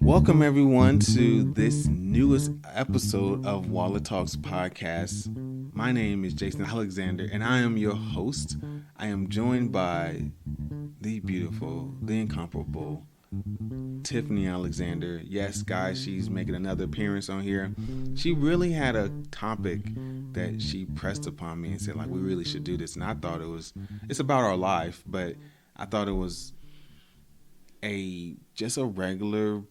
Welcome everyone to this newest episode of Wallet Talks podcast. My name is Jason Alexander and I am your host. I am joined by the beautiful, the incomparable Tiffany Alexander. Yes, guys, she's making another appearance on here. She really had a topic that she pressed upon me and said, like, we really should do this. And I thought it's about our life, but I thought it was just a regular,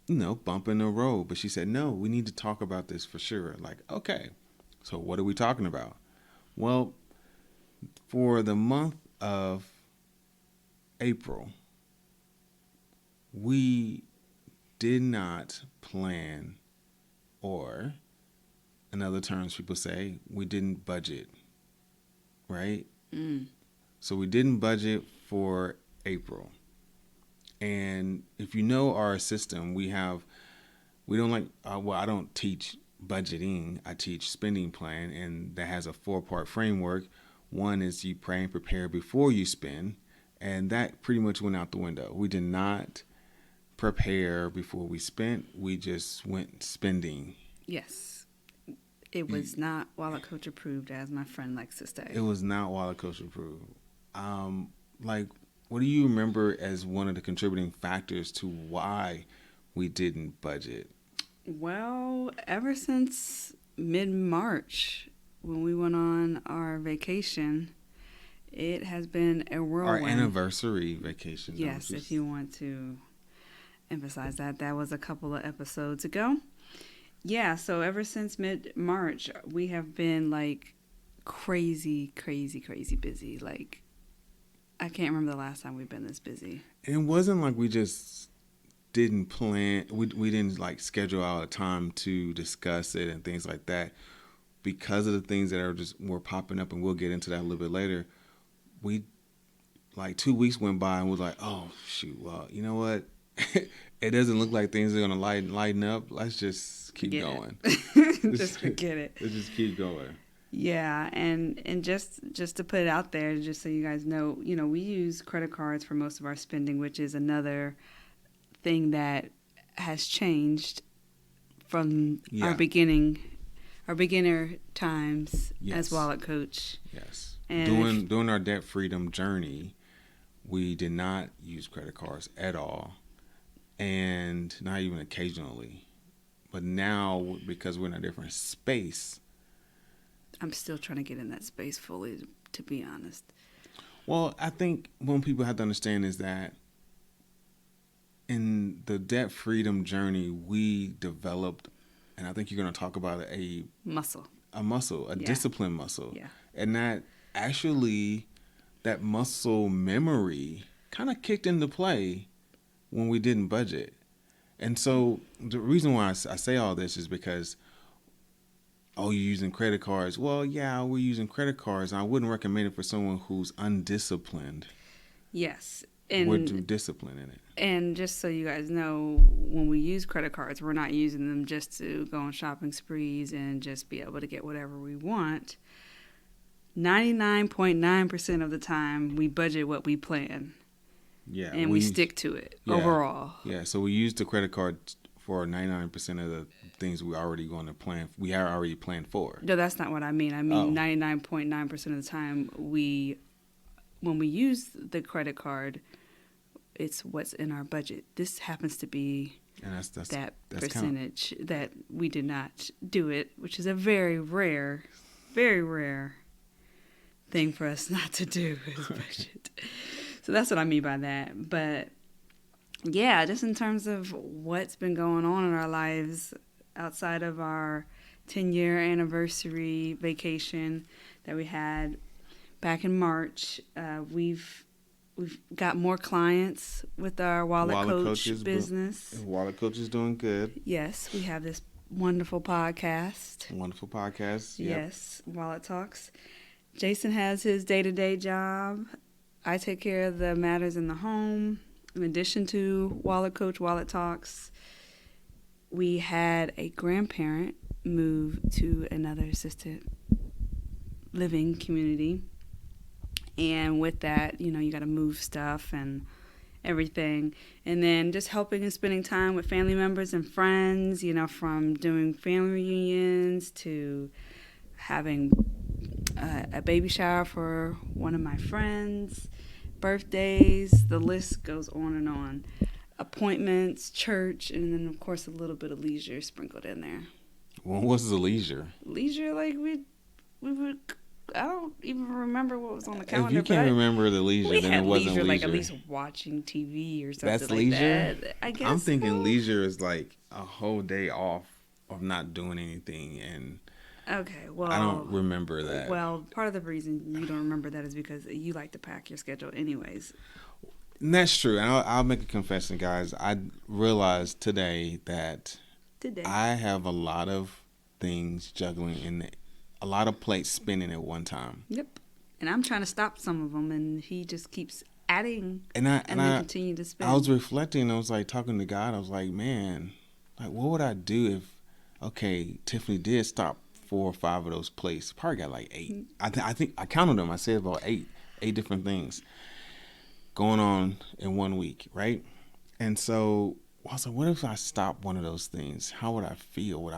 bump in the road. But she said, no, we need to talk about this for sure. Like, okay, so what are we talking about? Well, for the month of April, we did not plan, or in other terms, people say, we didn't budget, right? So we didn't budget for April. And if you know our system, I don't teach budgeting. I teach spending plan, and that has a 4-part framework. One is you pray and prepare before you spend, and that pretty much went out the window. We did not prepare before we spent. We just went spending. Yes. It was not Wallet Coach approved, as my friend likes to say. It was not Wallet Coach approved. What do you remember as one of the contributing factors to why we didn't budget? Well, ever since mid-March, when we went on our vacation, it has been a whirlwind. Our anniversary vacation. Yes, if you want to emphasize that. That was a couple of episodes ago. Yeah, so ever since mid-March, we have been like crazy busy. Like, I can't remember the last time we've been this busy. And it wasn't like we just didn't plan. We didn't like schedule out a time to discuss it and things like that. Because of the things that were popping up, and we'll get into that a little bit later. We, 2 weeks went by and was like, oh, shoot, well, you know what? It doesn't look like things are going to lighten up. Let's just keep going. Just forget it. Let's just keep going. Yeah, and just to put it out there, just so you guys know, we use credit cards for most of our spending, which is another thing that has changed from our beginner times as Wallet Coach. Yes. And during our debt freedom journey, we did not use credit cards at all, and not even occasionally. But now, because we're in a different space, I'm still trying to get in that space fully, to be honest. Well, I think what people have to understand is that in the debt freedom journey, we developed, and I think you're going to talk about a discipline muscle. Yeah. And that muscle memory kind of kicked into play when we didn't budget. And so the reason why I say all this is because, you're using credit cards. Well, yeah, we're using credit cards. I wouldn't recommend it for someone who's undisciplined. Yes. We're too disciplined in it. And just so you guys know, when we use credit cards, we're not using them just to go on shopping sprees and just be able to get whatever we want. 99.9% of the time, we budget what we plan. Yeah. And we stick to it overall. Yeah, so we use the credit card for 99% of the things we already going to plan. We are already planned for. No, that's not what I mean. I mean 99.9% of the time when we use the credit card, it's what's in our budget. This happens to be that's percentage that we did not do it, which is a very rare thing for us not to do is budget. So that's what I mean by that. But yeah, just in terms of what's been going on in our lives outside of our 10-year anniversary vacation that we had back in March, we've got more clients with our Wallet Coach business. Wallet Coach is doing good. Yes, we have this wonderful podcast. Yep. Yes, Wallet Talks. Jason has his day-to-day job. I take care of the matters in the home. In addition to Wallet Coach, Wallet Talks, we had a grandparent move to another assisted living community. And with that, you got to move stuff and everything. And then just helping and spending time with family members and friends, you know, from doing family reunions to having a baby shower for one of my friends, birthdays, the list goes on and on. Appointments, church, and then, of course, a little bit of leisure sprinkled in there. Well, what's the leisure? Leisure, like we would. I don't even remember what was on the calendar. If you can't remember the leisure, then it wasn't leisure. Like at least watching TV or something. That's like leisure. That. I guess I'm thinking leisure is like a whole day off of not doing anything, and okay, well, I don't remember that. Well, part of the reason you don't remember that is because you like to pack your schedule, anyways. And that's true. And I'll make a confession, guys. I realized today that I have a lot of things juggling in a lot of plates spinning at one time. Yep. And I'm trying to stop some of them, and he just keeps adding, and I continue to spin. I was reflecting. I was like talking to God. I was like, man, like what would I do if, okay, Tiffany did stop 4 or 5 of those plates. Probably got like 8. I think I counted them. I said about 8 different things going on in 1 week, right? And so I was like, what if I stop one of those things? How would I feel?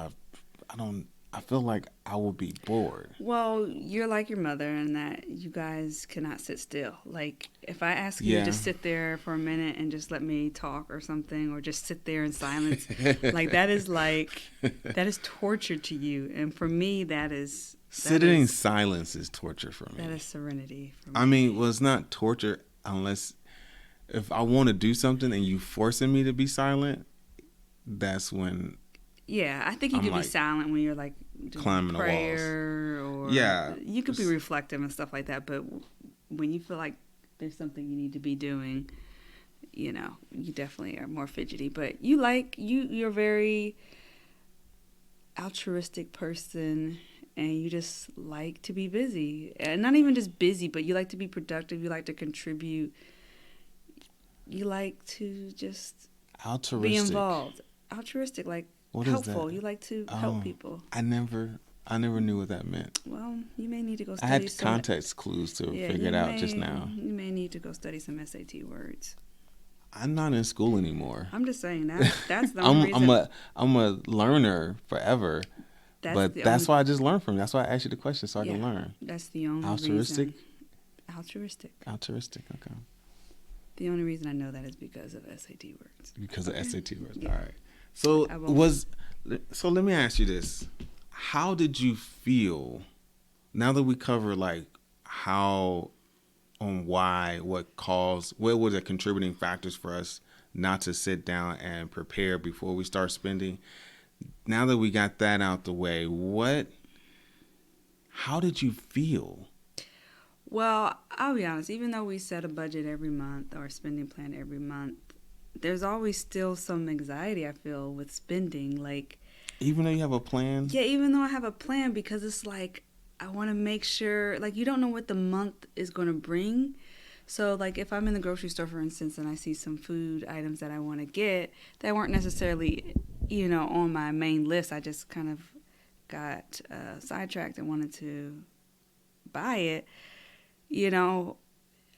I feel like I would be bored. Well, you're like your mother in that you guys cannot sit still. Like, if I ask you to just sit there for a minute and just let me talk or something, or just sit there in silence, that is torture to you. And for me, sitting in silence is torture for me. That is serenity for me. I mean, well, it's not torture unless if I want to do something and you forcing me to be silent, that's when... Yeah, I think you could be silent when you're like climbing prayer the walls. Or you could be reflective and stuff like that. But when you feel like there's something you need to be doing, you know, you definitely are more fidgety. But you're a very altruistic person, and you just like to be busy, and not even just busy, but you like to be productive. You like to contribute. You like to just be involved. Altruistic, like. What helpful. Is that? You like to help people. I never knew what that meant. Well, you may need to go study. I had context clues to figure it out just now. You may need to go study some SAT words. I'm not in school anymore. I'm just saying that's the only reason. I'm a learner forever. That's why I just learned from you. That's why I asked you the question so I can learn. That's the only reason. Altruistic. Okay. The only reason I know that is because of SAT words. Because of SAT words. Yeah. All right. So let me ask you this. How did you feel now that we cover like how on why, what were the contributing factors for us not to sit down and prepare before we start spending? Now that we got that out the way, how did you feel? Well, I'll be honest, even though we set a budget every month or a spending plan every month, there's always still some anxiety I feel with spending. Like, even though you have a plan? Yeah, even though I have a plan, because it's like I want to make sure, like, you don't know what the month is going to bring. So, like, if I'm in the grocery store, for instance, and I see some food items that I want to get that weren't necessarily, you know, on my main list, I just kind of got sidetracked and wanted to buy it, you know,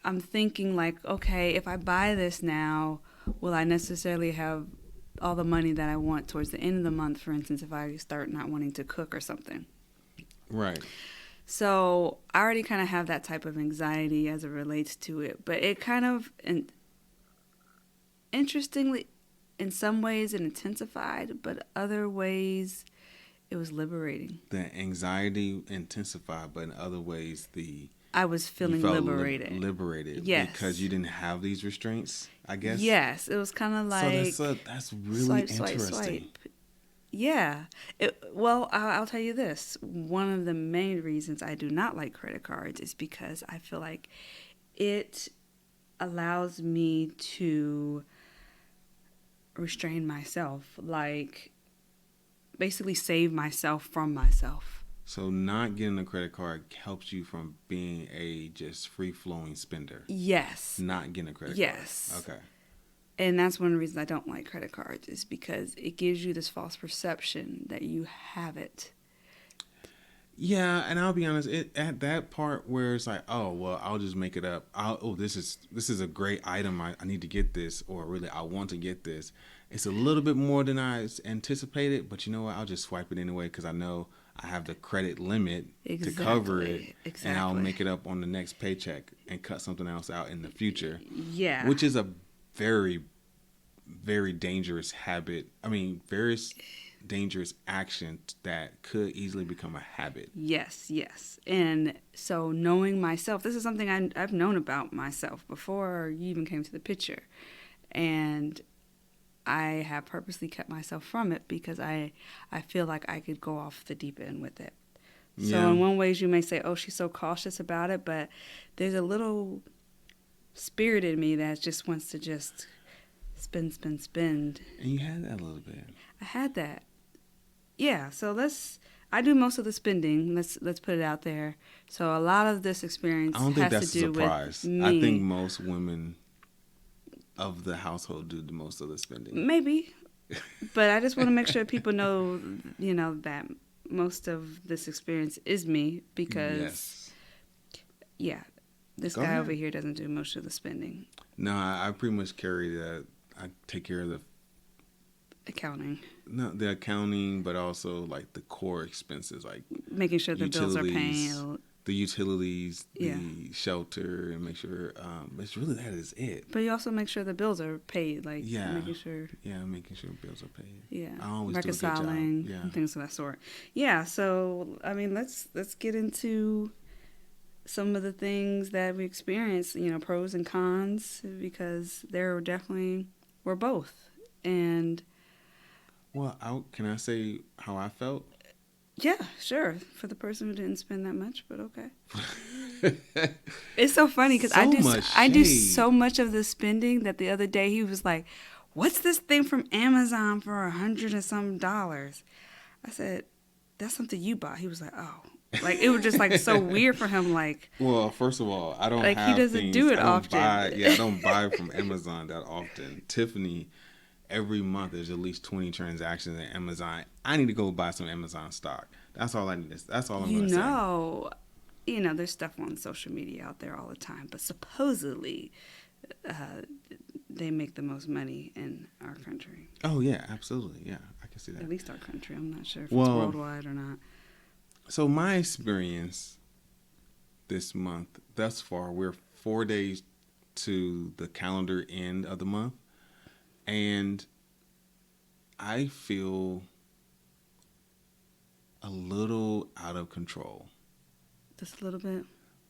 I'm thinking like, okay, if I buy this now, will I necessarily have all the money that I want towards the end of the month, for instance, if I start not wanting to cook or something? Right. So I already kind of have that type of anxiety as it relates to it. But it kind of, interestingly, in some ways it intensified, but other ways it was liberating. The anxiety intensified, but in other ways I was feeling liberated. Liberated. Yes. Because you didn't have these restraints, I guess? Yes. It was kind of like... So that's really interesting. Swipe. Yeah. Well, I'll tell you this. One of the main reasons I do not like credit cards is because I feel like it allows me to restrain myself. Like, basically save myself from myself. So not getting a credit card helps you from being a just free-flowing spender. Yes. Not getting a credit card. Yes. Okay. And that's one of the reasons I don't like credit cards, is because it gives you this false perception that you have it. Yeah, and I'll be honest. At that part where it's like, oh well, I'll just make it up. This is a great item. I need to get this, or really I want to get this. It's a little bit more than I anticipated, but you know what? I'll just swipe it anyway because I know I have the credit limit to cover it, and I'll make it up on the next paycheck and cut something else out in the future. Yeah. Which is a very, very dangerous habit. I mean, very dangerous action that could easily become a habit. Yes, yes. And so knowing myself, this is something I've known about myself before you even came to the picture. And I have purposely kept myself from it because I feel like I could go off the deep end with it. So Yeah. in one ways you may say, oh, she's so cautious about it, but there's a little spirit in me that just wants to just spend. And you had that a little bit. I had that. Yeah, so I do most of the spending. Let's put it out there. So a lot of this experience I don't think has that's to do a surprise. with me. I think most women of the household do the most of the spending. Maybe. But I just want to make sure people know, that most of this experience is me because, Yes. yeah, this Go guy ahead. over here doesn't do most of the spending. No, I pretty much carry that. I take care of the accounting, but also like the core expenses, like making sure the bills are utilities, paid. the utilities, Yeah. the shelter, and make sure. It's really that is it. But you also make sure the bills are paid, like Yeah. making sure. Yeah, making sure bills are paid. Yeah, I always reconciling do a good job. Yeah. and things of that sort. Yeah, so I mean, let's get into some of the things that we experience. Pros and cons, because we're both. And Well, can I say how I felt? yeah, sure, for the person who didn't spend that much, but okay. It's so funny because I do so much of the spending that the other day he was like, "What's this thing from Amazon for $100 and some dollars?" I said, "That's something you bought." He was like, "Oh." Like it was just like so weird for him. Like, well, first of all, I don't like have he doesn't things, do it I don't often. I don't buy from Amazon that often. Tiffany, every month there's at least 20 transactions in Amazon. I need to go buy some Amazon stock. That's all I need. That's all I'm going to say. There's stuff on social media out there all the time, but supposedly they make the most money in our country. Oh yeah, absolutely. Yeah, I can see that. At least our country. I'm not sure if it's Well, worldwide or not. So my experience this month, thus far, we're 4 days to the calendar end of the month, and I feel a little out of control. Just a little bit.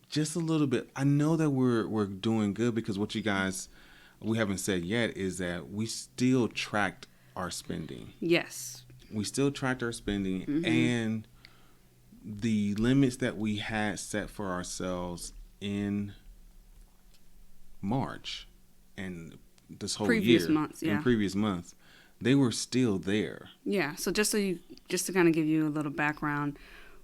Just a little bit. I know that we're doing good because what we haven't said yet is that we still tracked our spending. Yes. We still tracked our spending, Mm-hmm. and the limits that we had set for ourselves in March and this whole Previous year, months, yeah. in previous months, they were still there. Yeah. So just to kind of give you a little background,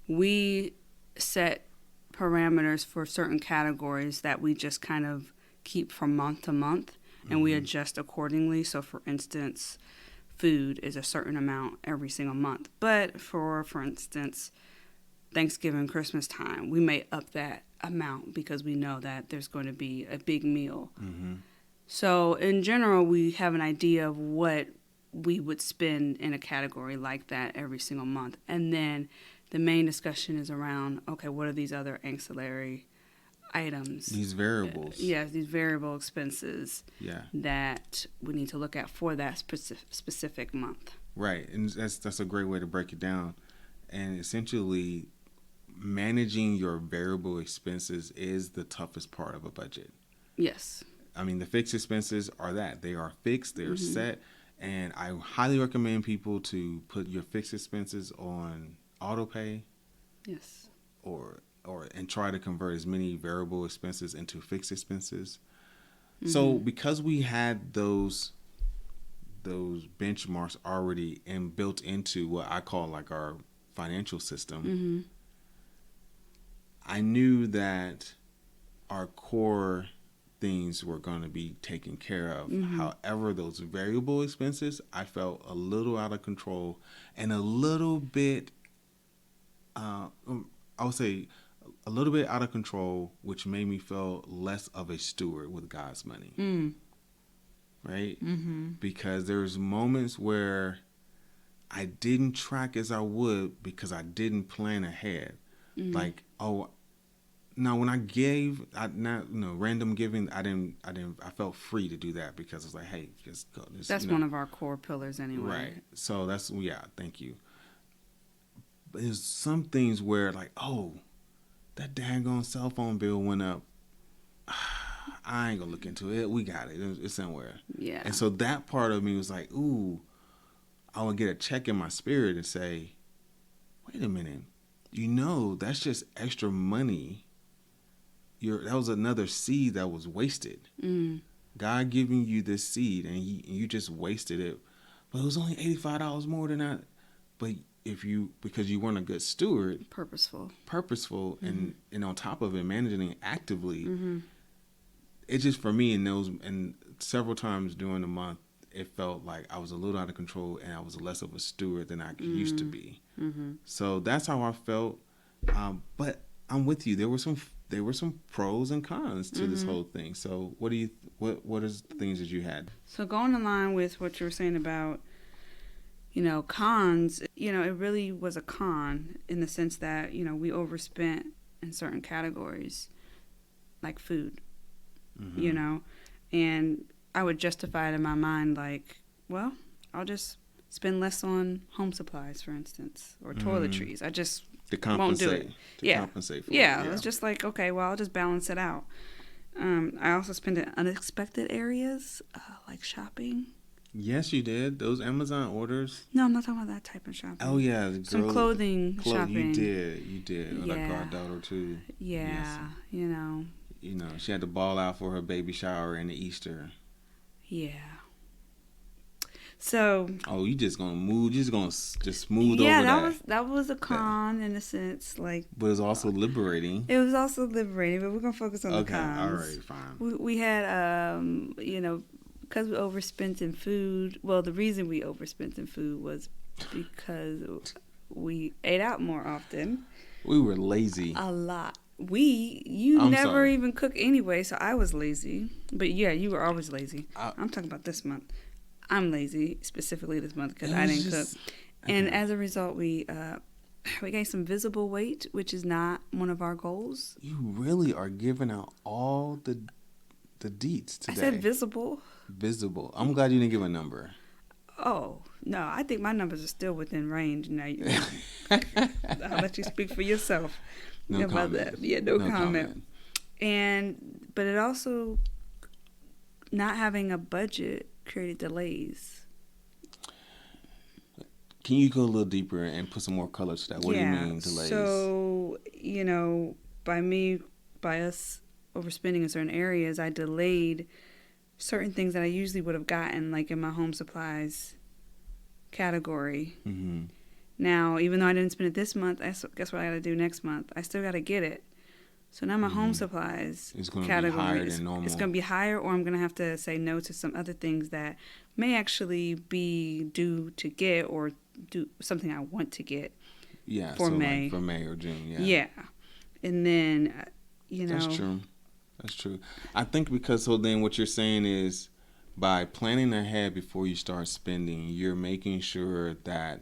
we set parameters for certain categories that we just kind of keep from month to month, and we adjust accordingly. So, for instance, food is a certain amount every single month. But for instance, Thanksgiving, Christmas time, we may up that amount because we know that there's going to be a big meal. Mm-hmm. So in general, we have an idea of what we would spend in a category like that every single month. And then the main discussion is around, okay, what are these other ancillary items? These variables. These variable expenses Yeah. that we need to look at for that specific month. Right. And that's a great way to break it down. And essentially, managing your variable expenses is the toughest part of a budget. Yes. I mean, the fixed expenses are that. They are fixed, they are set, and I highly recommend people to put your fixed expenses on auto pay. Yes. And try to convert as many variable expenses into fixed expenses. So because we had those benchmarks already and built into what I call like our financial system, I knew that our core things were going to be taken care of. However, those variable expenses, I felt a little out of control and a little bit I would say a little bit out of control, which made me feel less of a steward with God's money. Right? Mm-hmm. Because there's moments where I didn't track as I would because I didn't plan ahead. Mm-hmm. Like, oh, now when I gave, random giving, I felt free to do that because it's like, hey, just go. That's one of our core pillars anyway. Right. So thank you. But there's some things where like, oh, that daggone cell phone bill went up. I ain't gonna look into it. We got it. It's somewhere. Yeah. And so that part of me was like, ooh, I would get a check in my spirit and say, wait a minute, that's just extra money. That was another seed that was wasted. God giving you this seed and you just wasted it. But it was only $85 more than that. But because you weren't a good steward, purposeful, and on top of it, managing it actively, it just for me and several times during the month, it felt like I was a little out of control and I was less of a steward than I used to be. So that's how I felt. But I'm with you. There were some pros and cons to this whole thing. So what is the things that you had? So going in line with what you were saying about, cons, it really was a con in the sense that, we overspent in certain categories, like food, and I would justify it in my mind like, well, I'll just spend less on home supplies, for instance, or toiletries. I just won't do it. Compensate for it. Yeah, it's just like, okay, well, I'll just balance it out. I also spend in unexpected areas, like shopping. Yes, you did. Those Amazon orders. No, I'm not talking about that type of shopping. Oh, yeah. Some clothing shopping. You did. Yeah. Like our daughter, too. Yeah, yes. She had to ball out for her baby shower and the Easter. Yeah. So. Oh, you just gonna move? You just smooth over that? Yeah, that was a con in a sense, like. But it's also liberating. It was also liberating, but we're gonna focus on the cons. Okay, all right, fine. We had because we overspent in food. Well, the reason we overspent in food was because we ate out more often. We were lazy. A lot. You never even cook anyway, so I was lazy. But yeah, you were always lazy. I'm talking about this month. I'm lazy specifically this month because I didn't cook. Okay. And as a result, we gained some visible weight, which is not one of our goals. You really are giving out all the deets today. I said visible. Visible. I'm glad you didn't give a number. Oh, no. I think my numbers are still within range. Now, I'll let you speak for yourself. No comment. About that. Yeah, no comment. But it also, not having a budget created delays. Can you go a little deeper and put some more color to that? What do you mean delays? So, by us overspending in certain areas, I delayed certain things that I usually would have gotten, like in my home supplies category. Mm-hmm. Now, even though I didn't spend it this month, guess what I got to do next month? I still got to get it. So now my home supplies category is going to be higher, or I'm going to have to say no to some other things that may actually be due to get or do something I want to get. Yeah, for May. Like for May or June. Yeah. Yeah, and then That's true. I think because then what you're saying is by planning ahead before you start spending, you're making sure that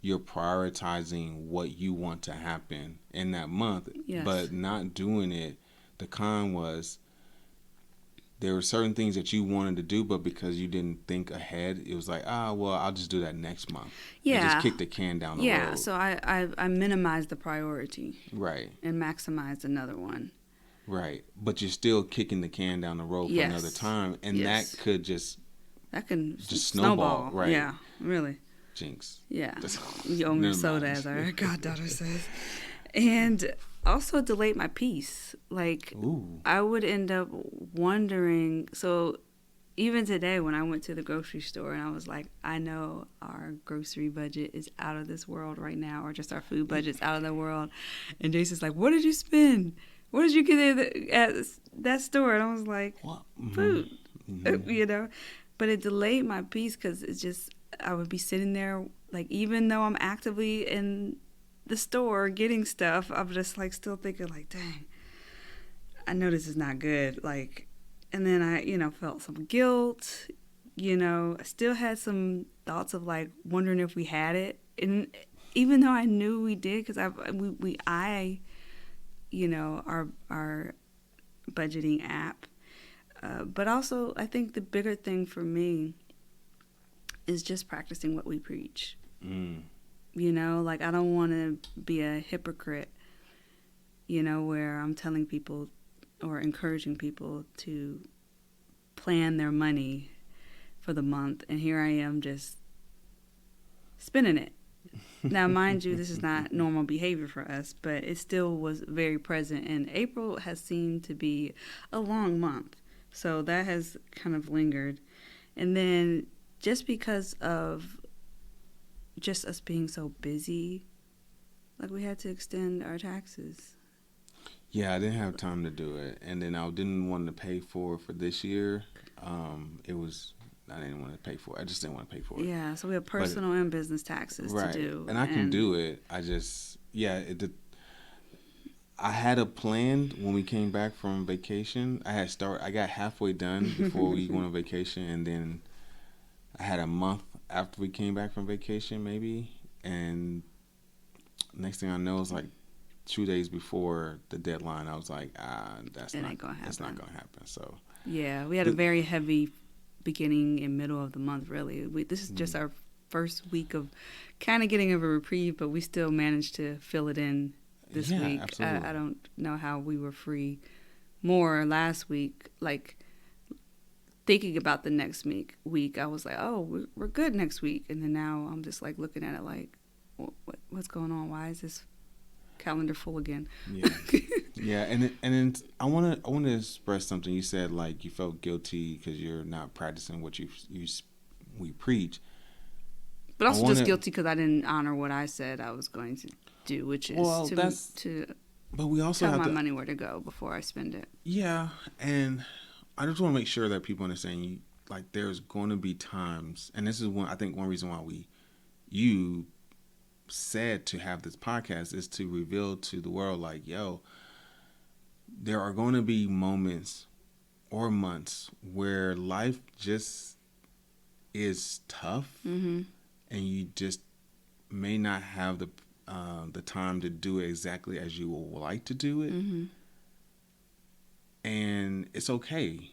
you're prioritizing what you want to happen in that month, but not doing it. The con was there were certain things that you wanted to do, but because you didn't think ahead, it was like, well, I'll just do that next month. Yeah. And just kick the can down the road. Yeah, so I minimized the priority. Right. And maximized another one. Right. But you're still kicking the can down the road for another time, and that could just snowball. Right. Yeah, really. Jinx. Yeah. You owe me soda, as our goddaughter says. And also delayed my peace. Like, ooh. I would end up wondering. So even today when I went to the grocery store and I was like, I know our grocery budget is out of this world right now, or just our food budget's out of the world. And Jason's like, what did you spend? What did you get at that store? And I was like, food. Mm-hmm. But it delayed my peace because it's just, I would be sitting there, like, even though I'm actively in the store getting stuff, I'm just like still thinking like, dang, I know this is not good. Like, and then I, felt some guilt. I still had some thoughts of like wondering if we had it, and even though I knew we did, because our budgeting app, but also I think the bigger thing for me is just practicing what we preach. Like I don't want to be a hypocrite, where I'm telling people or encouraging people to plan their money for the month, and here I am just spending it. Now, mind you, this is not normal behavior for us, but it still was very present, and April has seemed to be a long month, so that has kind of lingered. And then just because of just us being so busy, like we had to extend our taxes. Yeah, I didn't have time to do it, and then I didn't want to pay for this year. I didn't want to pay for it. I just didn't want to pay for it. Yeah, so we have personal and business taxes to do. And I can do it. I just, I had a plan when we came back from vacation. I got halfway done before we went on vacation, and then I had a month after we came back from vacation, maybe. And next thing I know, it's like 2 days before the deadline. I was like, that's not going to happen. So yeah, we had a very heavy beginning and middle of the month, really. This is just our first week of kind of getting of a reprieve, but we still managed to fill it in this week. Absolutely. I don't know how we were free more last week. Like, thinking about the next week, I was like, oh, we're good next week. And then now I'm just like looking at it like, what's going on? Why is this calendar full again? Yeah. Yeah, and then I want to express something. You said like you felt guilty because you're not practicing what we preach. But also just guilty because I didn't honor what I said I was going to do, which is but we also tell have my money where to go before I spend it. Yeah, and I just want to make sure that people understand like there's going to be times, and this is one reason why you said to have this podcast is to reveal to the world like, yo, there are going to be moments or months where life just is tough, and you just may not have the time to do it exactly as you would like to do it, and it's okay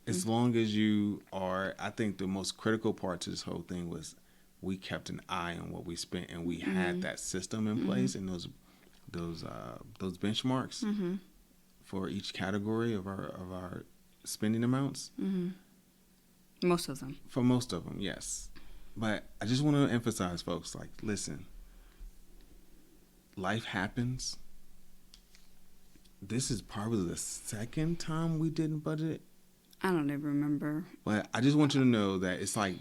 as long as you are. I think the most critical part to this whole thing was we kept an eye on what we spent, and we had that system in place and those benchmarks for each category of our spending amounts. Most of them. For most of them, yes. But I just want to emphasize, folks, like, listen, life happens. This is probably the second time we didn't budget. I don't even remember. But I just want you to know that it's like,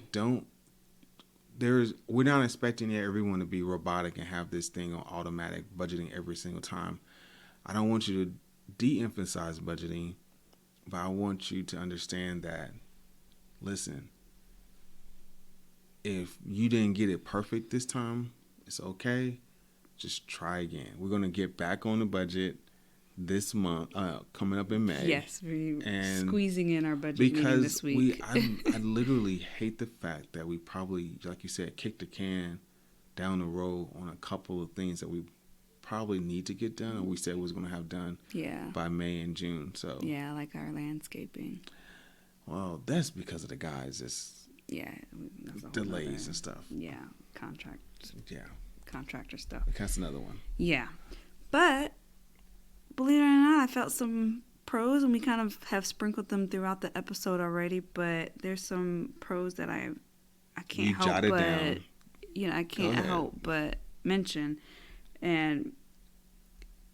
we're not expecting everyone to be robotic and have this thing on automatic budgeting every single time. I don't want you to de-emphasize budgeting, but I want you to understand that, listen, if you didn't get it perfect this time, it's okay. Just try again. We're going to get back on the budget this month, coming up in May. Yes, we're squeezing in our budget meeting this week. I literally hate the fact that we probably, like you said, kicked the can down the road on a couple of things that we probably need to get done, or we said we was going to have done by May and June. So yeah, like our landscaping. Well, that's because of the guys. Delays and stuff. Yeah, contracts. Yeah, contractor stuff. That's another one. Yeah, but believe it or not, I felt some pros, and we kind of have sprinkled them throughout the episode already. But there's some pros that I can't help but down. I can't help but mention, and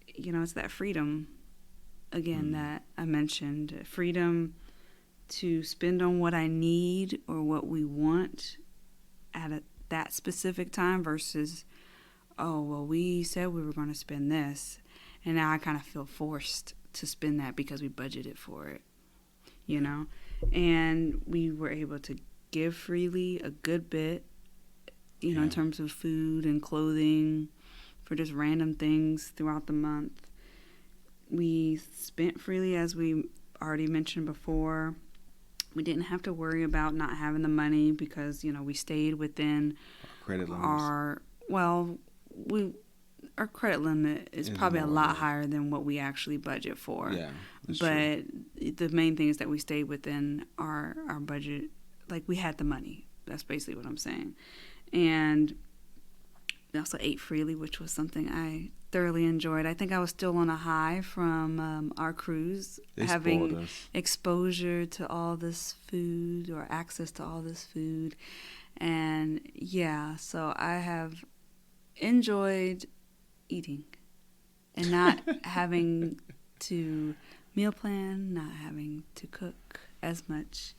it's that freedom again that I mentioned. Freedom to spend on what I need or what we want at that specific time versus, oh, well, we said we were going to spend this, and now I kind of feel forced to spend that because we budgeted for it, and we were able to give freely a good bit, in terms of food and clothing for just random things throughout the month. We spent freely, as we already mentioned before. We didn't have to worry about not having the money because, we stayed within credit limits. Our credit limit is probably a lot higher than what we actually budget for. Yeah, but the main thing is that we stayed within our budget. Like, we had the money. That's basically what I'm saying. And we also ate freely, which was something I thoroughly enjoyed. I think I was still on a high from our cruise, having exposure to all this food or access to all this food. And yeah, so I have enjoyed eating and not having to meal plan, not having to cook as much.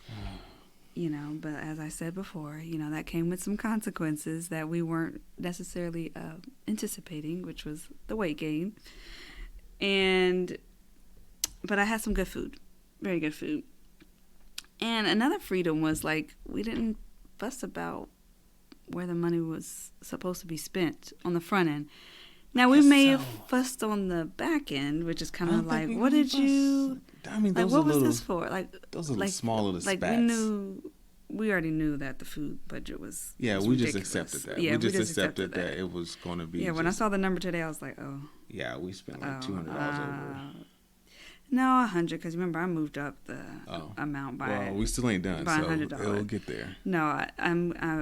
But as I said before, that came with some consequences that we weren't necessarily anticipating, which was the weight gain. But I had some good food, very good food. And another freedom was, like, we didn't fuss about where the money was supposed to be spent on the front end. Now, we may have fussed on the back end, which is kind of like, what did you... I mean, like, what was this for? Like, those are the small little spats. Like, we already knew that the food budget was we just accepted that. Yeah, we just accepted that it was going to be. Yeah, when I saw the number today, I was like, oh. Yeah, we spent like $200 over. No, $100, because remember, I moved up the amount by. Well, we still ain't done, by so $100. It'll get there. No,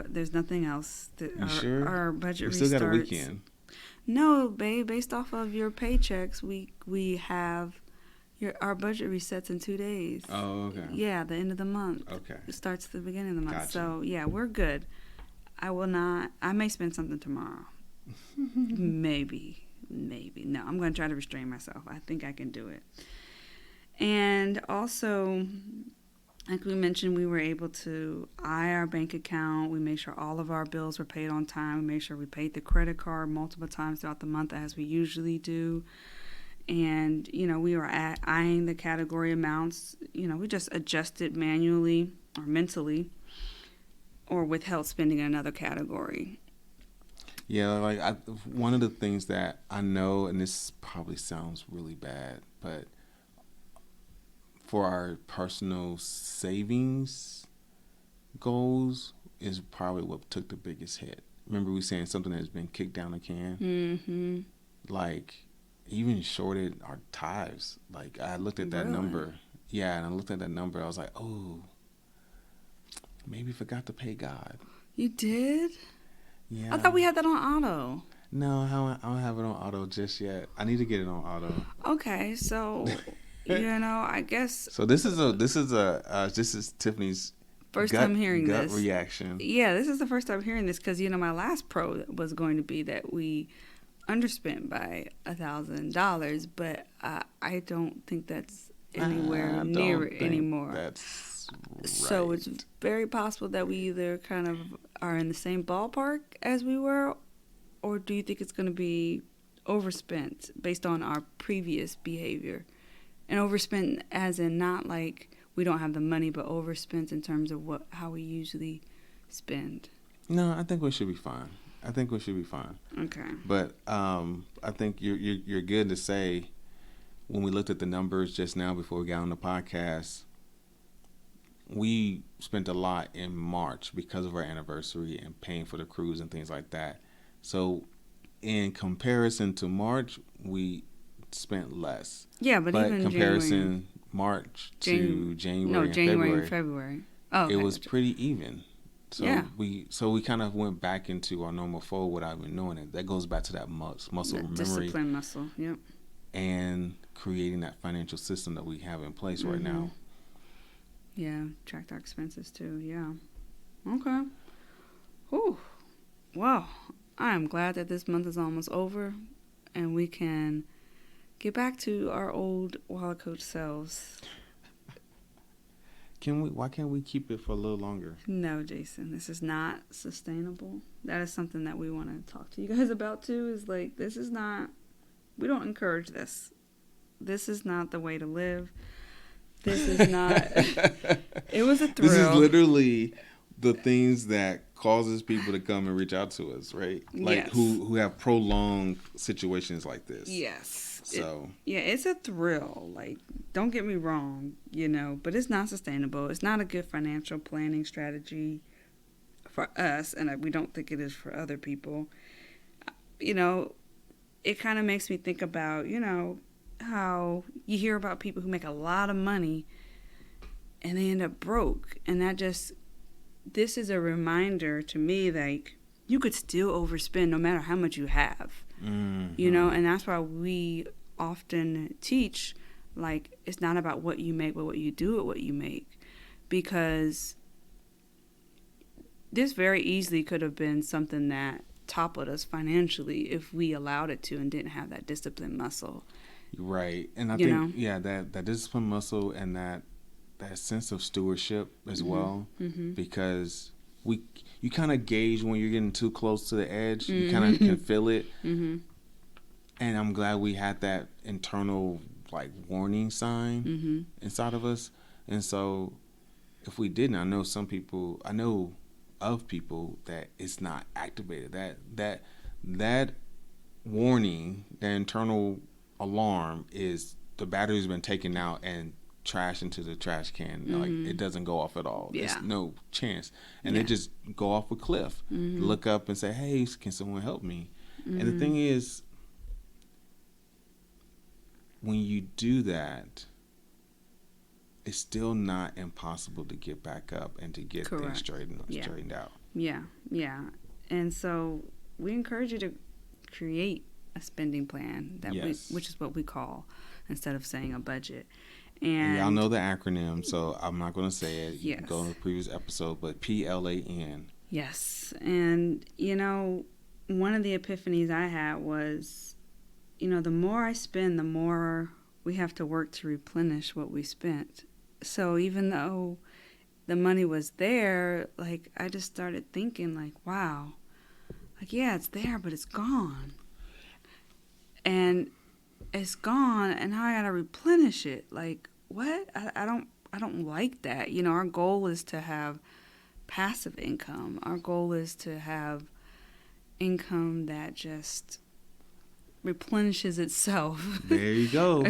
there's nothing else. You sure? Our budget we still restarts. got a weekend. No, babe. Based off of your paychecks, we have our budget resets in 2 days. Oh, okay. Yeah, the end of the month. Okay. It starts at the beginning of the month. Gotcha. So yeah, we're good. I may spend something tomorrow. Maybe. No, I'm going to try to restrain myself. I think I can do it. And also, like we mentioned, we were able to eye our bank account. We made sure all of our bills were paid on time. We made sure we paid the credit card multiple times throughout the month, as we usually do. And, we were eyeing the category amounts. We just adjusted manually or mentally or withheld spending in another category. Yeah, like one of the things that I know, and this probably sounds really bad, but for our personal savings goals is probably what took the biggest hit. Remember we saying something that's been kicked down the can? Mm-hmm. Like, even shorted our tithes. Like, I looked at that number. Yeah, and I looked at that number. I was like, oh, maybe forgot to pay God. You did? Yeah. I thought we had that on auto. No, I don't have it on auto just yet. I need to get it on auto. Okay, so I guess. So this is Tiffany's first time hearing gut this reaction. Yeah, this is the first time hearing this because my last pro was going to be that we underspent by $1,000, but I don't think that's anywhere near it anymore. That's right. So it's very possible that we either kind of are in the same ballpark as we were, or do you think it's going to be overspent based on our previous behavior? And overspent as in not like we don't have the money, but overspent in terms of how we usually spend. No, I think we should be fine. Okay. But I think you're good to say, when we looked at the numbers just now before we got on the podcast, we spent a lot in March because of our anniversary and paying for the cruise and things like that. So in comparison to March, we spent less. Yeah, but even comparison March to January and February. Oh, okay. It was pretty even. So we kind of went back into our normal fold without even knowing it. That goes back to that muscle memory, discipline muscle. Yep. And creating that financial system that we have in place right now. Yeah, tracked our expenses too. Yeah. Okay. Whew. Well, I am glad that this month is almost over, and we can get back to our old Wallet Coach selves. Why can't we keep it for a little longer? No, Jason, this is not sustainable. That is something that we want to talk to you guys about too, is like, we don't encourage this. This is not the way to live. This is not, it was a thrill. This is literally the things that causes people to come and reach out to us, right? Like Yes. who have prolonged situations like this. Yes. So it's a thrill. Like, don't get me wrong, but it's not sustainable. It's not a good financial planning strategy for us, and we don't think it is for other people. It kind of makes me think about, how you hear about people who make a lot of money and they end up broke. And this is a reminder to me, like, you could still overspend no matter how much you have. Mm-hmm. And that's why we often teach, like, it's not about what you make, but what you do with what you make. Because this very easily could have been something that toppled us financially if we allowed it to and didn't have that discipline muscle. Right. And I think, that discipline muscle and that sense of stewardship as well, because you kind of gauge when you're getting too close to the edge. You kind of can feel it. And I'm glad we had that internal, like, warning sign inside of us. And so if we didn't, I know of people that it's not activated. That warning, the internal alarm, is the battery's been taken out and trashed into the trash can. Like, it doesn't go off at all. Yeah. There's no chance. And they just go off a cliff. Look up and say, hey, can someone help me? And the thing is, when you do that, it's still not impossible to get back up and to get things straightened out. Yeah. And so we encourage you to create a spending plan which is what we call, instead of saying a budget. And y'all know the acronym, so I'm not going to say it. You yes. can go to the previous episode, but PLAN. Yes. And, one of the epiphanies I had was, the more I spend, the more we have to work to replenish what we spent. So even though the money was there, like, I just started thinking, like, wow, like, yeah, it's there, but it's gone. And it's gone, and now I gotta replenish it. Like, what? I don't like that. Our goal is to have passive income. Our goal is to have income that just replenishes itself. There you go.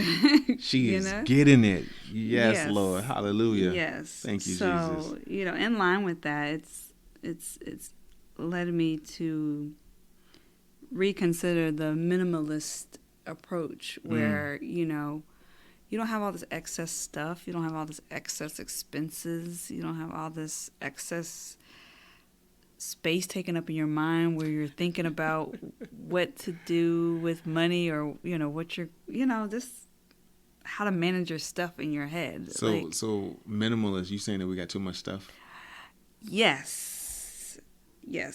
She is getting it. Yes, Lord. Hallelujah. Yes. Thank you, Jesus. So, in line with that, it's led me to reconsider the minimalist approach where, you don't have all this excess stuff. You don't have all this excess expenses. You don't have all this excess space taken up in your mind where you're thinking about what to do with money, or what you're this how to manage your stuff in your head. So minimalist, you saying that we got too much stuff? Yes,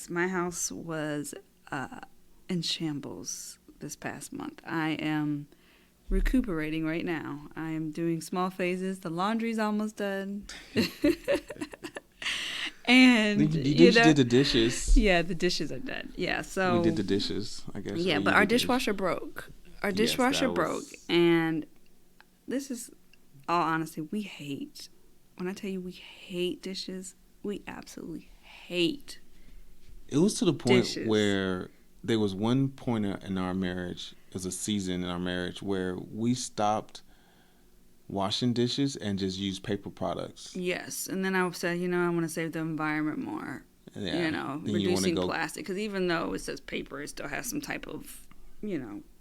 my house was in shambles this past month. I am recuperating right now. I am doing small phases. The laundry's almost done. And you did the dishes. Yeah, the dishes are done. Yeah, so we did the dishes, I guess. Yeah, but our dishwasher broke. Our dishwasher broke, and this is all honesty. We hate. When I tell you we hate dishes, we absolutely hate. It was to the point dishes. Where there was one point in our marriage. It was a season in our marriage where we stopped washing dishes and just use paper products. Yes, and then I said, I want to save the environment more. Yeah. Reducing plastic, because even though it says paper, it still has some type of,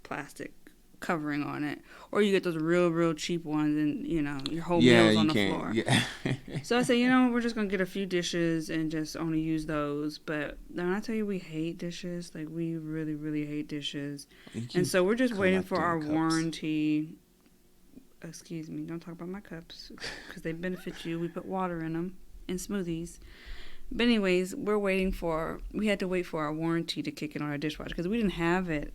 plastic covering on it. Or you get those real cheap ones, and your whole meal's on the floor. Yeah. So I said, we're just gonna get a few dishes and just only use those. But when I tell you we hate dishes, like, we really, really hate dishes, and so we're just waiting for our warranty. Excuse me, don't talk about my cups, because they benefit you. We put water in them in smoothies. But anyways, we had to wait for our warranty to kick in on our dishwasher, because we didn't have it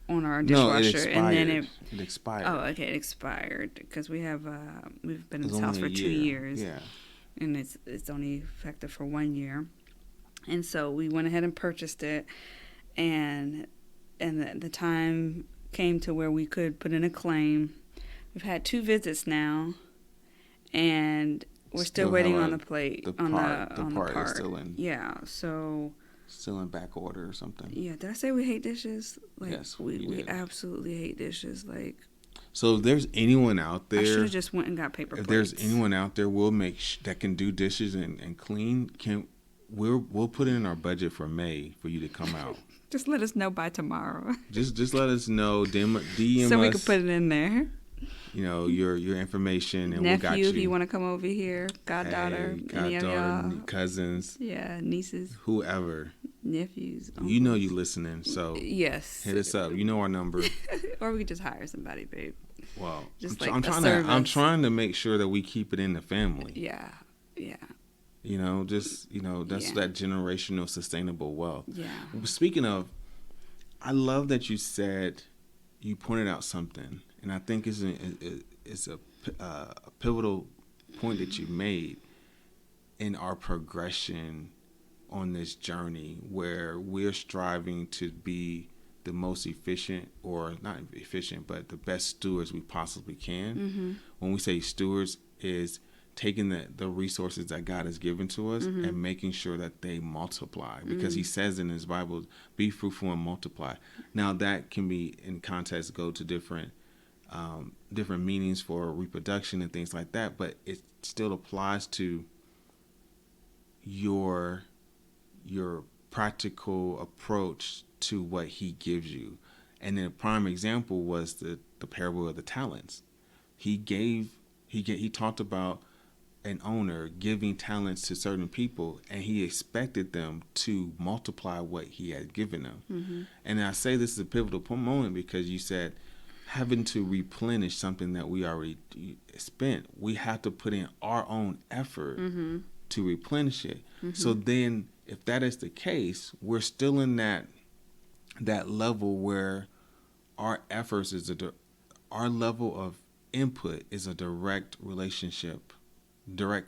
on our dishwasher. No, it expired. And then it expired. Oh, okay, it expired, because we've been in this house for 2 years. Yeah. And it's only effective for 1 year. And so we went ahead and purchased it, and the time came to where we could put in a claim. We've had 2 visits now, and We're still waiting on the plate. The on part. the The part part. is still in. Yeah. So. Still in back order or something. Yeah. Did I say we hate dishes? Like, yes, we absolutely hate dishes. Like. So if there's anyone out there, I should have just went and got paper plates. If there's anyone out there, we'll make that can do dishes and clean. We'll put it in our budget for May for you to come out. Just let us know by tomorrow. Just let us know. DM so us, we can put it in there. You know, your information, and nephew, we'll got you. If you want to come over here, goddaughter, any of y'all, cousins, yeah, nieces, whoever, nephews. Uncles. You know you listening, so yes, hit us up. You know our number, or we could just hire somebody, babe. Well, just I'm trying to make sure that we keep it in the family. Yeah. You know, that's that generational sustainable wealth. Yeah. Speaking of, I love that you pointed out something, and I think it's a pivotal point that you made in our progression on this journey where we're striving to be the most efficient, or not efficient, but the best stewards we possibly can. Mm-hmm. When we say stewards, is taking the resources that God has given to us mm-hmm. and making sure that they multiply, because He says in His Bible, be fruitful and multiply. Now that can be in context, go to different meanings for reproduction and things like that, but it still applies to your practical approach to what He gives you. And then a prime example was the parable of the talents. He talked about an owner giving talents to certain people, and he expected them to multiply what he had given them. Mm-hmm. And I say this is a pivotal moment because you said having to replenish something that we already spent, we have to put in our own effort mm-hmm. to replenish it. Mm-hmm. So then if that is the case, we're still in that level where our efforts our level of input is a direct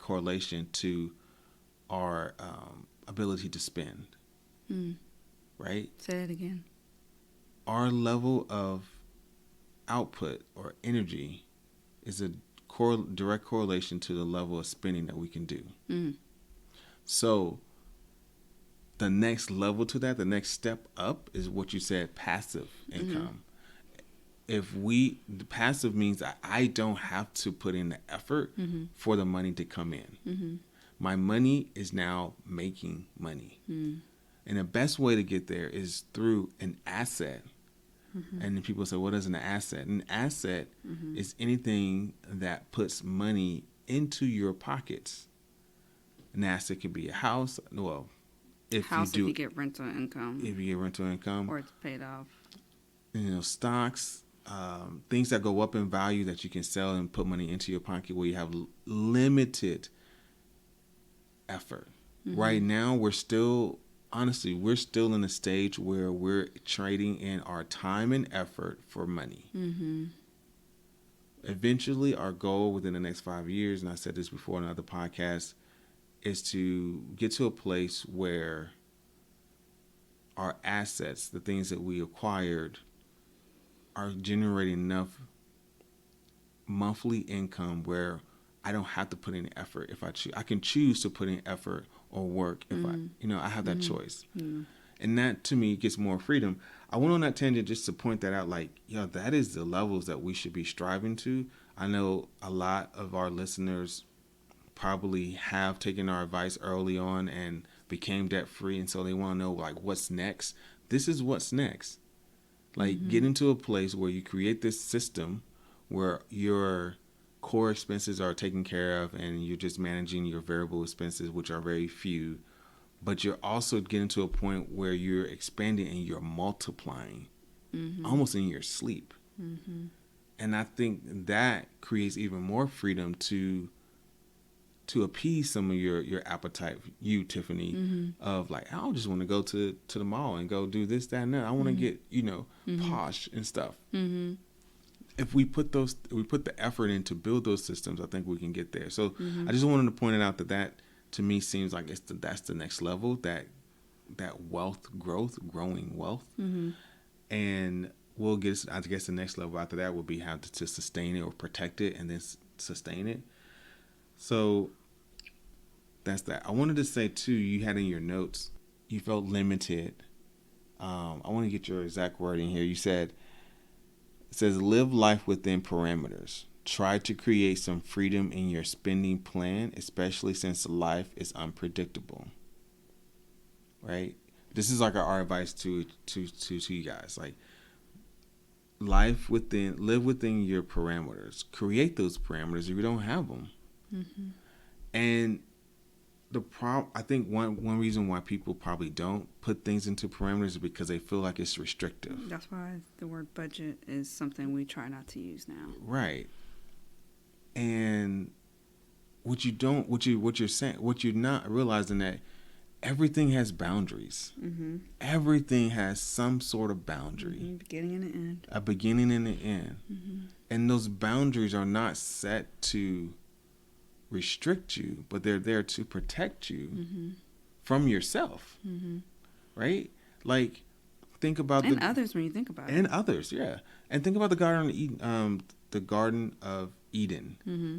correlation to our ability to spend. Right? Say it again. Our level of output or energy is a direct correlation to the level of spending that we can do. So the next level to that, the next step up, is what you said, passive income. The passive means that I don't have to put in the effort for the money to come in. My money is now making money. And the best way to get there is through an asset. And then people say, what is an asset? An asset is anything that puts money into your pockets. An asset could be a house. Well, if you get rental income. If you get rental income. Or it's paid off. Stocks, things that go up in value that you can sell and put money into your pocket where you have limited effort. Right now, we're still in a stage where we're trading in our time and effort for money. Eventually, our goal within the next 5 years, and I said this before in other podcasts, is to get to a place where our assets, the things that we acquired, are generating enough monthly income where I don't have to put in effort. If I choose, I can choose to put in effort or work if I have that choice. And that to me gets more freedom. I went on that tangent just to point that out, that is the levels that we should be striving to. I know a lot of our listeners probably have taken our advice early on and became debt free, and so they want to know what's next. This is what's next. Get into a place where you create this system where your core expenses are taken care of and you're just managing your variable expenses, which are very few, but you're also getting to a point where you're expanding and you're multiplying almost in your sleep. And I think that creates even more freedom to appease some of your appetite, you, Tiffany, of I don't just want to go to the mall and go do this, that, and that. I want to get, posh and stuff. If we put the effort in to build those systems, I think we can get there. So I just wanted to point it out that to me seems like that's the next level, that wealth growth, growing wealth. And we'll get, I guess the next level after that will be how to sustain it or protect it and then sustain it. So that's that. I wanted to say too, you had in your notes, you felt limited. I want to get your exact wording here. You said, it says, live life within parameters. Try to create some freedom in your spending plan, especially since life is unpredictable. Right? This is like our advice to you guys. Like, live within your parameters. Create those parameters if you don't have them. Mm-hmm. And I think one reason why people probably don't put things into parameters is because they feel like it's restrictive. That's why the word budget is something we try not to use now. Right. And what you're not realizing that everything has boundaries. Mm-hmm. Everything has some sort of boundary. Mm-hmm. Beginning and an end. A beginning and an end. Mm-hmm. And those boundaries are not set to restrict you, but they're there to protect you mm-hmm. from yourself. Mm-hmm. Right? Like, think about others when you think about it. And others, yeah. And think about the Garden of Eden. Mm-hmm.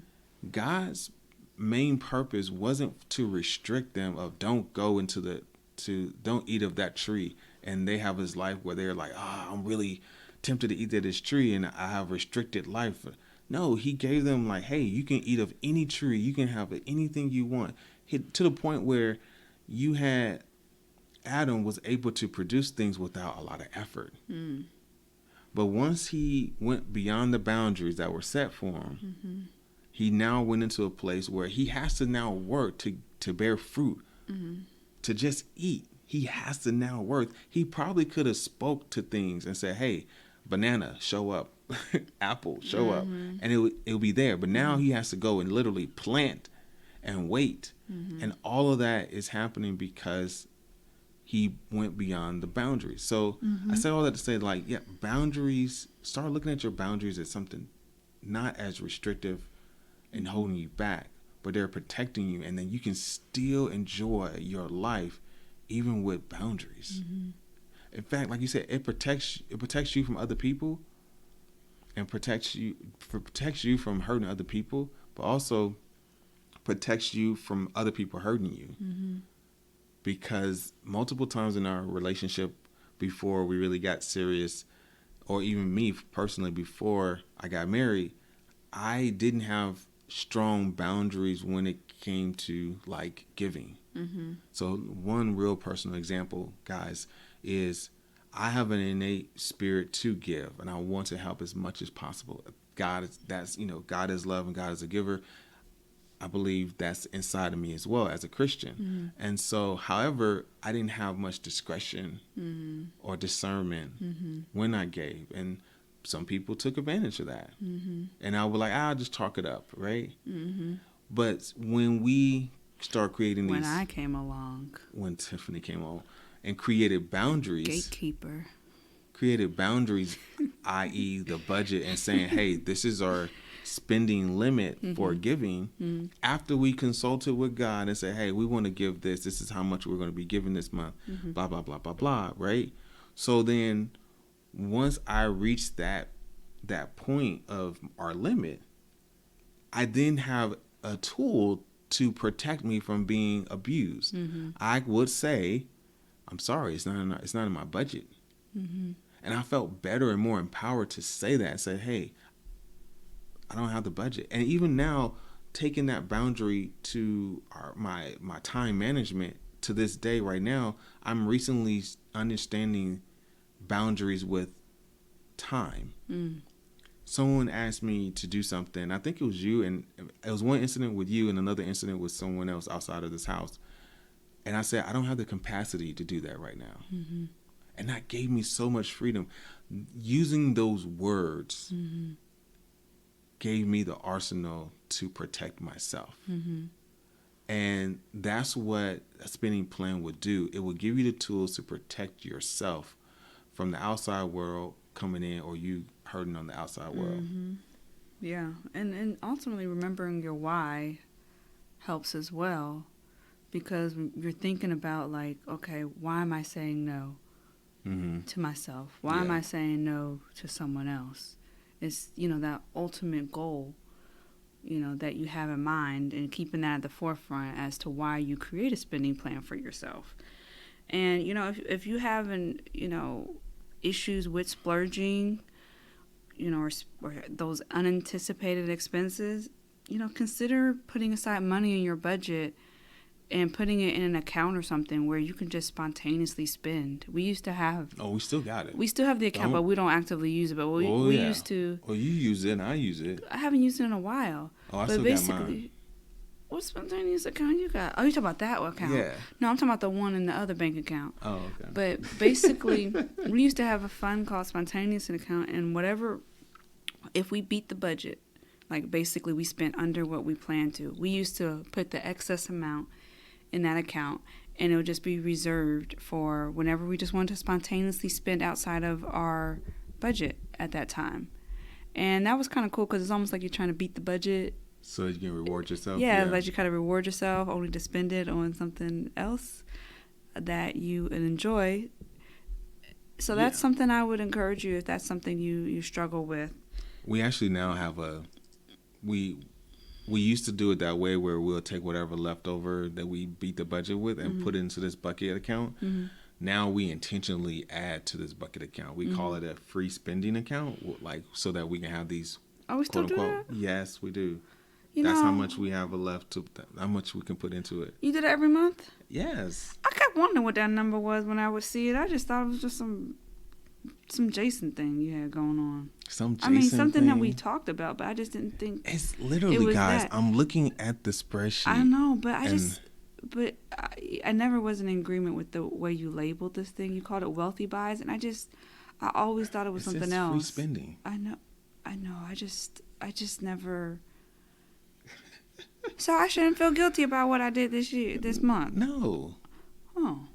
God's main purpose wasn't to restrict them of don't eat of that tree, and they have this life where they're like, I'm really tempted to eat of this tree and I have restricted life. No, he gave them like, hey, you can eat of any tree, you can have anything you want, to the point where you had Adam was able to produce things without a lot of effort. Mm. But once he went beyond the boundaries that were set for him, mm-hmm. he now went into a place where he has to now work to bear fruit, mm-hmm. to just eat. He has to now work. He probably could have spoke to things and said, hey, banana, show up. Apple, show mm-hmm. up. And it would be there. But now mm-hmm. he has to go and literally plant and wait. Mm-hmm. And all of that is happening because he went beyond the boundaries. So mm-hmm. I say all that to say, like, yeah, boundaries, start looking at your boundaries as something not as restrictive and holding you back, but they're protecting you, and then you can still enjoy your life even with boundaries. Mm-hmm. In fact, like you said, it protects you from other people and protects you from hurting other people, but also protects you from other people hurting you. Mm-hmm. Because multiple times in our relationship before we really got serious, or even me personally before I got married, I didn't have strong boundaries when it came to like giving. Mm-hmm. So one real personal example, guys, is I have an innate spirit to give, and I want to help as much as possible. God is love and God is a giver. I believe that's inside of me as well as a Christian. Mm-hmm. And so, however, I didn't have much discretion mm-hmm. or discernment mm-hmm. when I gave. And some people took advantage of that. Mm-hmm. And I was like, I'll just chalk it up, right? Mm-hmm. But when we start creating when I came along. When Tiffany came along and created boundaries. Gatekeeper. Created boundaries, i.e. the budget, and saying, hey, this is our spending limit mm-hmm. for giving. Mm-hmm. After we consulted with God and said, hey, we want to give this is how much we're going to be giving this month, mm-hmm. blah, blah, blah, blah, blah, right? So then once I reached that point of our limit, I then have a tool to protect me from being abused. Mm-hmm. I would say, I'm sorry, it's not in my budget. Mm-hmm. And I felt better and more empowered to say that and say, hey, I don't have the budget. And even now, taking that boundary to my time management to this day right now, I'm recently understanding boundaries with time. Mm. Someone asked me to do something. I think it was you, and it was one incident with you and another incident with someone else outside of this house. And I said, I don't have the capacity to do that right now. Mm-hmm. And that gave me so much freedom. Using those words mm-hmm. gave me the arsenal to protect myself. Mm-hmm. And that's what a spending plan would do. It will give you the tools to protect yourself from the outside world coming in or you hurting on the outside world. Mm-hmm. Yeah. And ultimately remembering your why helps as well, because you're thinking about like, okay, why am I saying no mm-hmm. to myself? Why am I saying no to someone else? It's, that ultimate goal. that you have in mind, and keeping that at the forefront as to why you create a spending plan for yourself. And, if you have issues with splurging, or those unanticipated expenses, consider putting aside money in your budget and putting it in an account or something where you can just spontaneously spend. We used to have... Oh, we still got it. We still have the account, but we don't actively use it. But we used to... Well, you use it and I use it. I haven't used it in a while. Oh, I still got mine. What spontaneous account you got? Oh, you talking about that account? Yeah. No, I'm talking about the one in the other bank account. Oh, okay. But basically, we used to have a fund called Spontaneous account, and whatever... If we beat the budget, like basically we spent under what we planned to, we used to put the excess amount in that account, and it would just be reserved for whenever we just wanted to spontaneously spend outside of our budget at that time. And that was kind of cool because it's almost like you're trying to beat the budget. So you can reward yourself? Yeah, like you kind of reward yourself only to spend it on something else that you enjoy. So that's something I would encourage you if that's something you struggle with. We actually now have we used to do it that way where we'll take whatever leftover that we beat the budget with and put it into this bucket account. Mm-hmm. Now we intentionally add to this bucket account. We call it a free spending account, like so that we can have these. Oh, we still do that? Yes, we do. That's how much we have left how much we can put into it. You do that every month? Yes. I kept wondering what that number was when I would see it. I just thought it was just some Jason thing you had going on. Something thing that we talked about, but I just didn't think it's literally, guys. That. I'm looking at the spreadsheet. I know, but I never was in agreement with the way you labeled this thing. You called it wealthy buys, and I always thought it was something else. Free spending. I know. I just never. So I shouldn't feel guilty about what I did this month. No. Oh,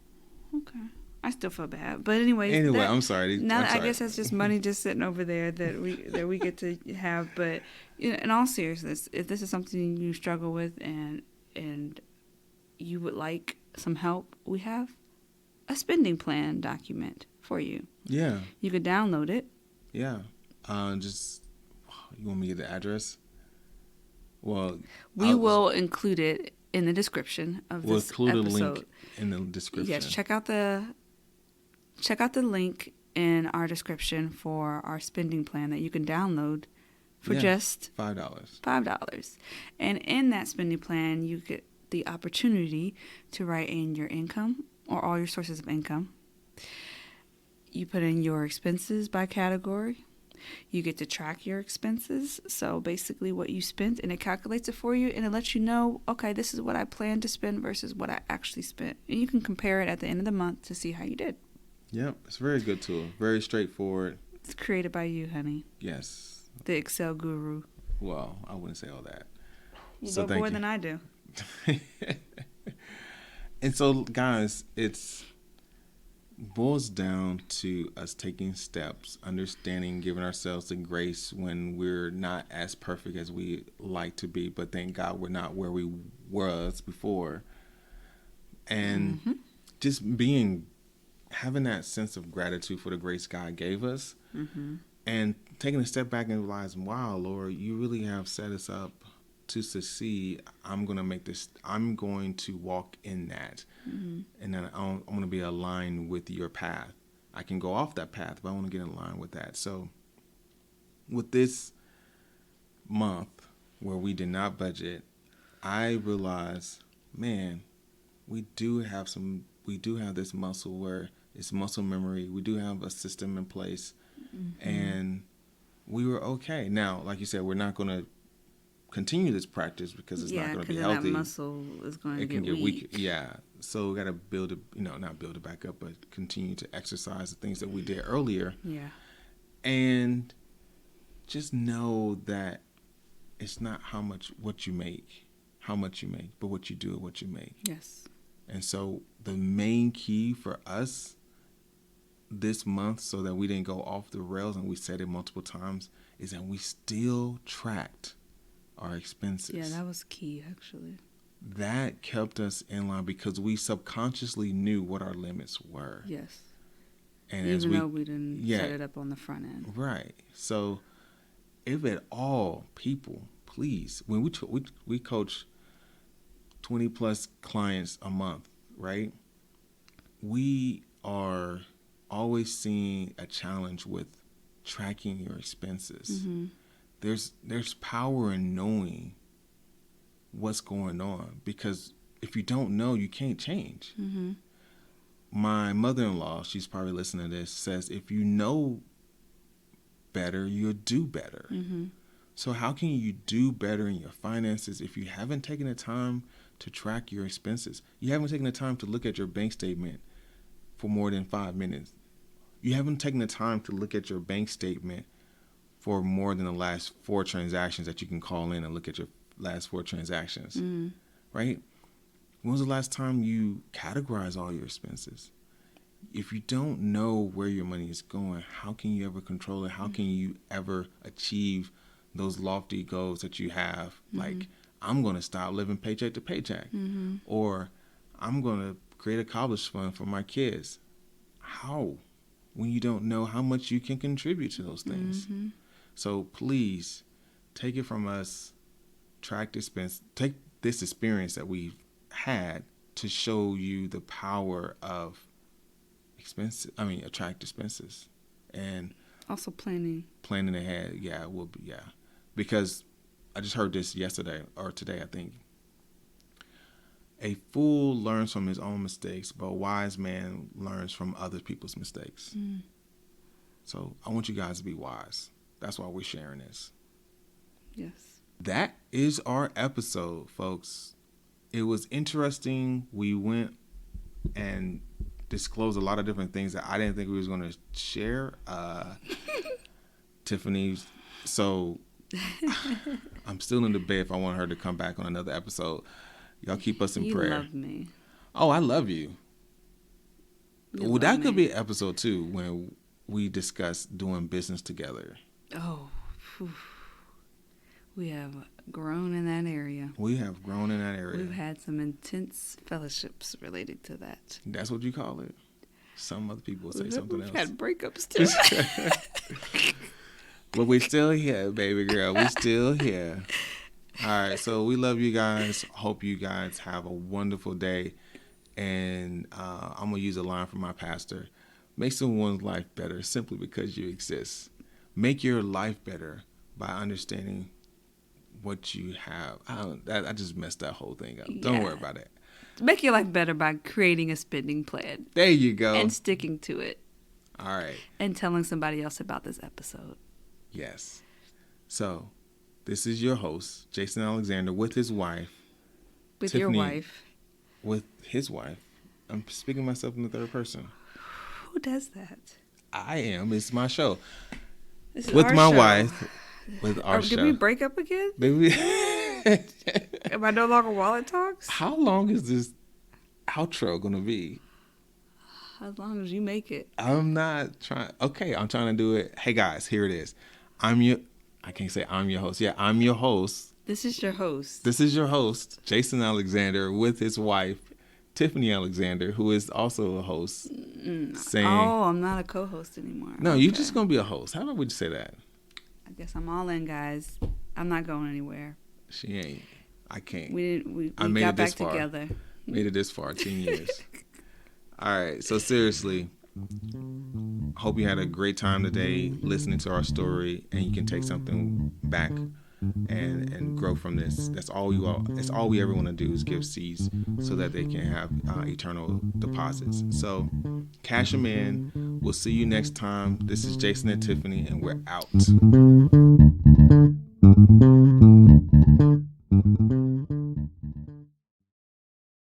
okay. I still feel bad, but anyways. I'm sorry. I guess that's just money just sitting over there that we get to have. But in all seriousness, if this is something you struggle with and you would like some help, we have a spending plan document for you. Yeah. You could download it. Yeah. You want me to get the address? Well, we will include it in the description of this episode. We'll include a link in the description. Yes, check out the link in our description for our spending plan that you can download for just $5. And in that spending plan, you get the opportunity to write in your income or all your sources of income. You put in your expenses by category. You get to track your expenses. So basically what you spent, and it calculates it for you, and it lets you know, okay, this is what I plan to spend versus what I actually spent. And you can compare it at the end of the month to see how you did. Yep, it's a very good tool. Very straightforward. It's created by you, honey. Yes. The Excel guru. Well, I wouldn't say all that. You know more than I do. And so, guys, it's boils down to us taking steps, understanding, giving ourselves the grace when we're not as perfect as we like to be, but thank God we're not where we was before. And just having that sense of gratitude for the grace God gave us, and taking a step back and realizing, wow, Lord, you really have set us up to succeed. I'm going to walk in that. And then I'm going to be aligned with your path. I can go off that path, but I want to get in line with that. So with this month where we did not budget, I realized, man, we do have this muscle where it's muscle memory. We do have a system in place, and we were okay. Now, like you said, we're not going to continue this practice because it's not going to be healthy. That muscle is going to get weak. Yeah, so we got to build it. Not build it back up, but continue to exercise the things that we did earlier. Yeah, and just know that it's not what you make, but what you do and what you make. Yes. And so the main key for us this month, so that we didn't go off the rails, and we said it multiple times, is that we still tracked our expenses. Yeah, that was key, actually. That kept us in line because we subconsciously knew what our limits were. Yes. And even though we didn't set it up on the front end. Right. So if at all, people, please, when we coach 20 plus clients a month, right? We are always seeing a challenge with tracking your expenses. Mm-hmm. There's power in knowing what's going on, because if you don't know, you can't change. Mm-hmm. My mother-in-law, she's probably listening to this, says if you know better, you'll do better. Mm-hmm. So how can you do better in your finances if you haven't taken the time to track your expenses? You haven't taken the time to look at your bank statement for more than 5 minutes. You haven't taken the time to look at your bank statement for more than the last 4 transactions that you can call in and look at your last 4 transactions, right? When was the last time you categorized all your expenses? If you don't know where your money is going, how can you ever control it? How can you ever achieve those lofty goals that you have? Like, I'm going to stop living paycheck to paycheck, or I'm going to create a college fund for my kids. How? When you don't know how much you can contribute to those things. So please take it from us. Take this experience that we've had to show you the power of attract expenses, and also planning ahead. Yeah, it will be. Yeah, because I just heard this yesterday or today, I think. A fool learns from his own mistakes, but a wise man learns from other people's mistakes. So I want you guys to be wise. That's why we're sharing this. Yes. That is our episode, folks. It was interesting. We went and disclosed a lot of different things that I didn't think we was going to share. Tiffany, so I'm still in debate if I want her to come back on another episode. Y'all keep us in prayer. You love me. Oh, I love you. Well, that could be episode 2 when we discuss doing business together. Oh, whew. We have grown in that area. We've had some intense fellowships related to that. That's what you call it? Some other people will say something else. We've had breakups too. But we're still here, baby girl. We're still here. All right, so we love you guys. Hope you guys have a wonderful day. And I'm going to use a line from my pastor. Make someone's life better simply because you exist. Make your life better by understanding what you have. I just messed that whole thing up. Don't worry about it. Make your life better by creating a spending plan. There you go. And sticking to it. All right. And telling somebody else about this episode. Yes. So, this is your host, Jason Alexander, with his wife. With Tiffany, your wife. With his wife. I'm speaking myself in the third person. Who does that? I am. It's my show. This is with our my show. wife. With our show. Did we break up again? Did we? Am I no longer Wallet Talks? How long is this outro going to be? As long as you make it. I'm not trying. Okay, I'm trying to do it. Hey, guys, here it is. I can't say I'm your host. Yeah, I'm your host. This is your host. This is your host, Jason Alexander, with his wife, Tiffany Alexander, who is also a host. Saying, I'm not a co-host anymore. No, you're just going to be a host. How about we say that? I guess I'm all in, guys. I'm not going anywhere. She ain't. I can't. We got back together. Made it this far, 10 years. All right. So seriously, hope you had a great time today listening to our story, and you can take something back and grow from this. That's all we ever want to do is give seeds so that they can have eternal deposits. So cash them in. We'll see you next time. This is Jason and Tiffany, and we're out.